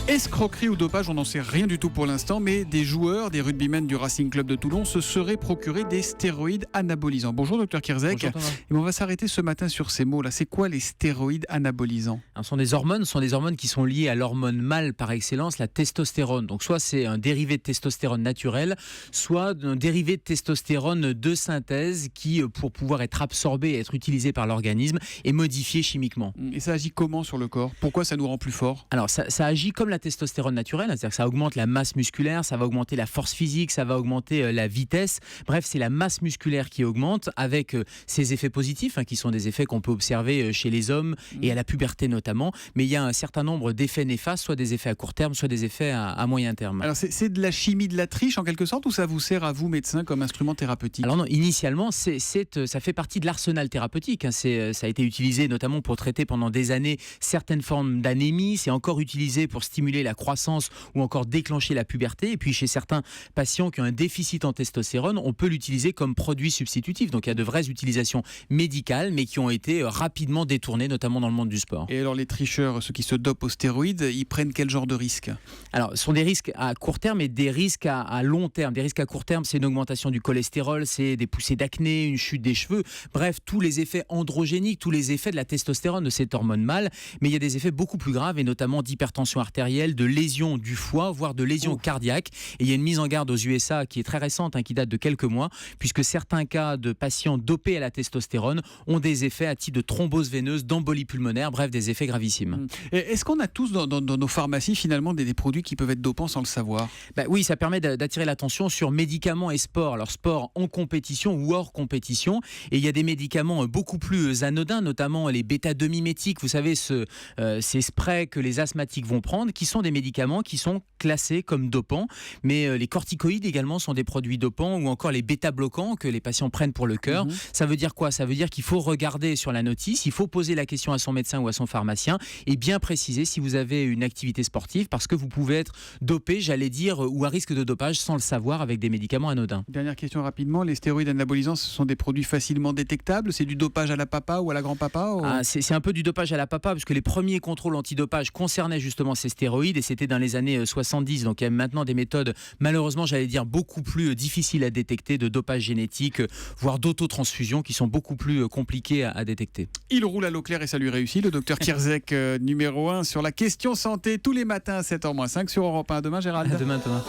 Escroquerie ou dopage, on n'en sait rien du tout pour l'instant, mais des joueurs, des rugbymen du Racing Club de Toulon se seraient procurés des stéroïdes anabolisants. Bonjour Dr Kirzek. Bonjour Thomas. Et on va s'arrêter ce matin sur ces mots-là. C'est quoi les stéroïdes anabolisants ? Ce sont des hormones qui sont liées à l'hormone mâle par excellence, la testostérone. Donc soit c'est un dérivé de testostérone naturel, soit un dérivé de testostérone de synthèse qui, pour pouvoir être absorbé et être utilisé par l'organisme, est modifié chimiquement. Et ça agit comment sur le corps ? Pourquoi ça nous rend plus forts ? Alors ça agit comme la testostérone naturelle, c'est-à-dire que ça augmente la masse musculaire, ça va augmenter la force physique, ça va augmenter la vitesse. Bref, c'est la masse musculaire qui augmente avec ces effets positifs, qui sont des effets qu'on peut observer chez les hommes et à la puberté notamment. Mais il y a un certain nombre d'effets néfastes, soit des effets à court terme, soit des effets à moyen terme. Alors c'est de la chimie de la triche en quelque sorte, ou ça vous sert à vous, médecins, comme instrument thérapeutique ? Alors non, initialement, ça fait partie de l'arsenal thérapeutique. Ça a été utilisé notamment pour traiter pendant des années certaines formes d'anémie. C'est encore utilisé pour stimuler la croissance ou encore déclencher la puberté. Et puis chez certains patients qui ont un déficit en testostérone, on peut l'utiliser comme produit substitutif. Donc il y a de vraies utilisations médicales, mais qui ont été rapidement détournées, notamment dans le monde du sport. Et alors les tricheurs, ceux qui se dopent aux stéroïdes, ils prennent quel genre de risques ? Alors ce sont des risques à court terme et des risques à long terme. Des risques à court terme, c'est une augmentation du cholestérol, c'est des poussées d'acné, une chute des cheveux. Bref, tous les effets androgéniques, tous les effets de la testostérone, de cette hormone mâle. Mais il y a des effets beaucoup plus graves, et notamment d'hypertension artérielle, de lésions du foie, voire de lésions cardiaques. Et il y a une mise en garde aux USA qui est très récente, qui date de quelques mois, puisque certains cas de patients dopés à la testostérone ont des effets à titre de thrombose veineuse, d'embolie pulmonaire, bref, des effets gravissimes. Et est-ce qu'on a tous dans nos pharmacies finalement des produits qui peuvent être dopants sans le savoir ? Oui, ça permet d'attirer l'attention sur médicaments et sport. Alors sport en compétition ou hors compétition. Et il y a des médicaments beaucoup plus anodins, notamment les bêta-2-mimétiques, vous savez, ces sprays que les asthmatiques vont prendre, qui sont des médicaments qui sont classés comme dopants. Mais les corticoïdes également sont des produits dopants, ou encore les bêta-bloquants que les patients prennent pour le cœur. Ça veut dire quoi ? Ça veut dire qu'il faut regarder sur la notice, il faut poser la question à son médecin ou à son pharmacien et bien préciser si vous avez une activité sportive, parce que vous pouvez être dopé, j'allais dire, ou à risque de dopage sans le savoir avec des médicaments anodins. Dernière question rapidement, les stéroïdes anabolisants, ce sont des produits facilement détectables ? C'est du dopage à la papa ou à la grand-papa ou... C'est un peu du dopage à la papa, parce que les premiers contrôles antidopage concernaient justement ces stéroïdes, et c'était dans les années 70. Donc il y a maintenant des méthodes, malheureusement j'allais dire, beaucoup plus difficiles à détecter, de dopage génétique, voire d'autotransfusion, qui sont beaucoup plus compliquées à détecter. Il roule à l'eau claire et ça lui réussit. Le docteur Kirzek, numéro 1 sur la question santé, tous les matins à 7h-5 sur Europe 1. À demain, Gérald. À demain, Thomas.